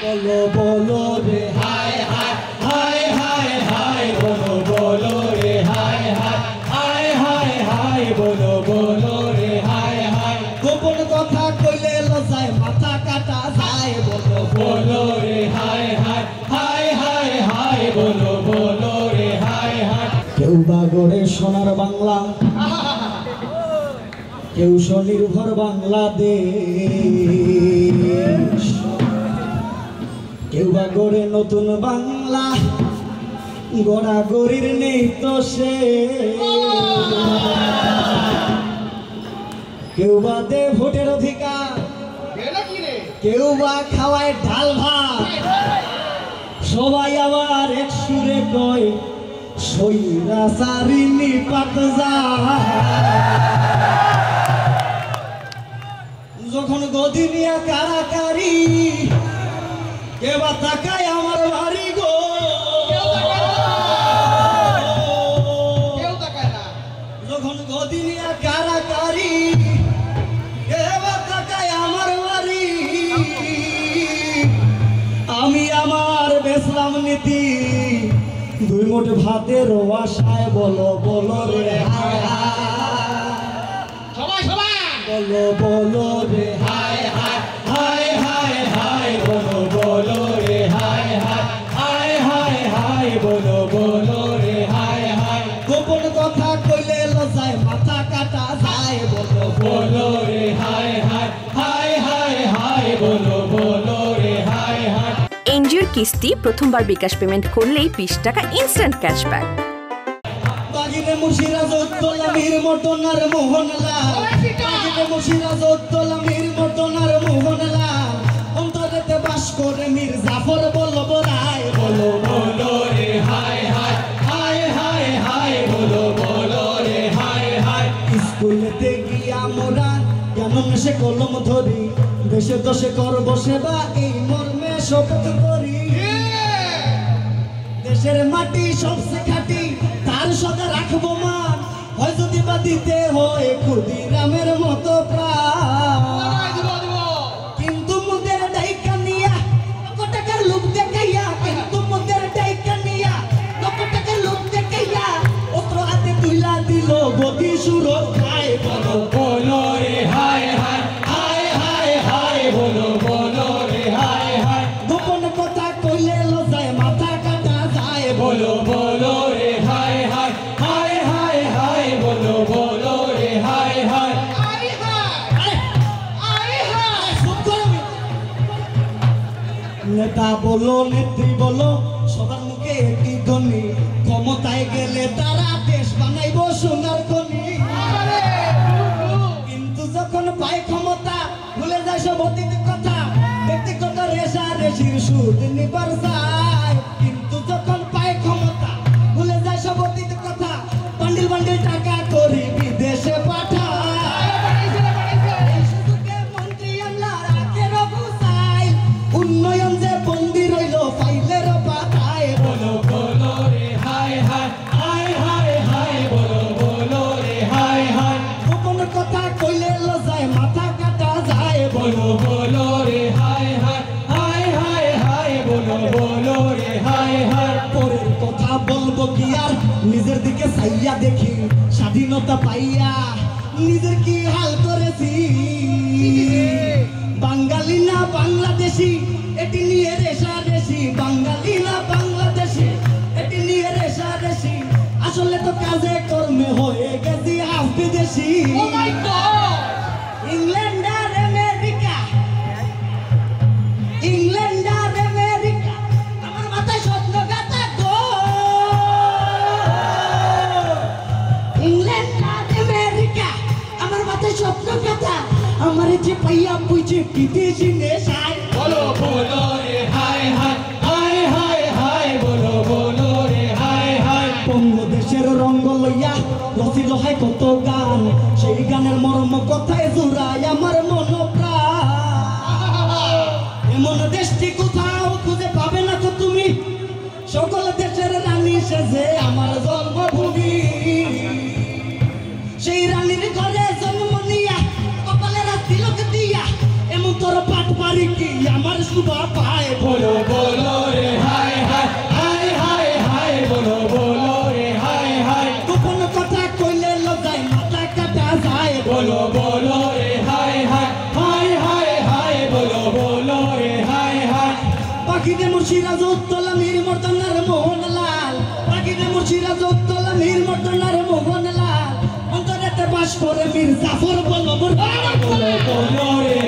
বলো বলো রে হায় হায় হায় হায় হায় বলো বলো রে হায় হায় হায় হায় হায় বলো বলো রে হায় হায় গোপন কথা কইলে লজায় মাথা কাটা যায় বলো বলো রে হায় হায় হায় হায় হায় বলো বলো রে হায় হায় কেউ বা গড়ে সোনার বাংলা কেউ স্বনির্ভর বাংলাদেশ কেউ বা গড়ে নতুন বাংলা গড়াগড়ির নেই তো সে কেউ বা দে ভোটের অধিকার কেউ বা খাওয়ায় ঢাল ভাত সবাই আবার এক সুরে কয় সৈরাচারী নিপাত যায় যখন গদি নিয়ে কারাকারি কে বা তাকায় আমার বাড়ি গো যখন গদি নিয়ে কারাকারি কে বা তাকায় আমার বাড়ি আমি আমার বেসলাম নীতি দুই মুঠ ভাতের আশায় বলো বলো রে হায় হায় বলো বলো রে হায় হায় হায় হায় হায় বলো বলো রে হায় হায় হায় হায় হায় বলো বলো রে হায় হায় গোপন কথা কইলে লজায় মাথা কাটা যায় বলো বলো রে হায় হায় হায় হায় হায় বলো বলো রে হায় হায় এনজিওর কিস্তি প্রথমবার বিকাশ পেমেন্ট করলেই 20 টাকা ইনস্ট্যান্ট ক্যাশব্যাক। বাগিনে মুর্শিদাবাদ মীর মটনার মোহনলাল বাগিনে মুর্শিদাবাদ মীর মটনার মোহনলাল অন্তরেতে বাস করে মীর জাফর বলবো রায় বলো বলো রে হায় হায় হায় হায় হায় বলো বলো রে হায় হায় স্কুলেতে গিয়া মোরা জ্ঞান সে কলম ধরি দেশে দশে করব সেবা এই মর্মে শপথ করি দেশের মাটি সবচেয়ে খাঁটি তার সদা রাখবো মান হয় যদি বা দিতে হয় ক্ষুদিরামের মতো প্রাণ কিন্তু মুদের ডাইকা নিয়া লক্ষ টাকার লোক দেখাইয়া কিন্তু মুদের ডাইকা নিয়া লক্ষ টাকার লোক দেখাইয়া অস্ত্র হাতে তুইলা দিল গদি সুরক্ষায় বলো বলো রে হায় হায় হায় হায় হায় বলো বলো রে হায় হায় গোপন কথা কইলে লজায় মাথা কাটা যায় বলো বলো রে হায় হায় হায় হায় হায় বলো বলো রে হায় হায় নেতা বলো নেত্রী বলো সবার মুখে একই ধ্বনি ক্ষমতায় গেলে তারা দেশ বানাইব সোনার খনি কিন্তু যখন পায় ক্ষমতা ভুলে যায় সব অতীত কথা ব্যক্তিগত রেশারেশির সুদ নিবার যায় কিন্তু যখন পায় ক্ষমতা ভুলে যায় সব অতীত কথা বান্ডিল বান্ডিল টাকা করি বিদেশে পাঠায় মন্ত্রী আমলার আখের বুঝাই উন্নয়ন যে বন্দি রইল ফাইলের পাতায় বলো বলো রে হায় হায় হায় হায় হায় বলো বলো রে হায় হায় গোপন কথা কইলে লজায় মাথা কাটা যায় বলো বলো রে হায় হায় হায় হায় হায় বলো বলো রে হায় হায় পরের কথা বলবো কি আর নিজের দিকে চাইয়া দেখি স্বাধীনতা পাইয়া নিজের কি হাল করেছি বাঙালি না বাংলাদেশি এটি নিয়ে রেশারেশি বাঙালি না বাংলাদেশি এটি নিয়ে রেশারেশি আসলে তো কাজে কর্মে হয়ে গেছি হাফ বিদেশি ইংল্যান্ড আর আমেরিকা ইংল্যান্ড আর আমেরিকা আমার মাথায় স্বপ্ন গাথা গো ইংল্যান্ড আর আমেরিকা আমার মাথায় স্বপ্ন গাথা আমার যে পাইয়া বুঝে বিদেশি নেশায় বলো বলো রে হায় হায় হায় হায় হায় বলো বলো রে হায় হায় বঙ্গদেশের রঙ্গ লইয়া রচিল হয় কত গান সেই গানের মর্ম কথায় জোড়ায় আমার মন প্রাণ এমন দেশটি কোথাও খুঁজে পাবে না তো তুমি সকল দেশের রানী সেজে আমার জন্মভূমি সেই রানীর ঘরে জন্ম নিয়া কপালে রাত তিলক দিয়া এমন তোর পাট পারি কি আমার শুভা পায় বল পাখিতে মুর্শিরা উত্তলা মীর মর্দানার মোহনলাল পাখিতে মুর্শিরা উত্তলা মীর মর্দানার মোহনলাল অন্তরেতে বাস করে মীর জাফর বলো মোর বলো রে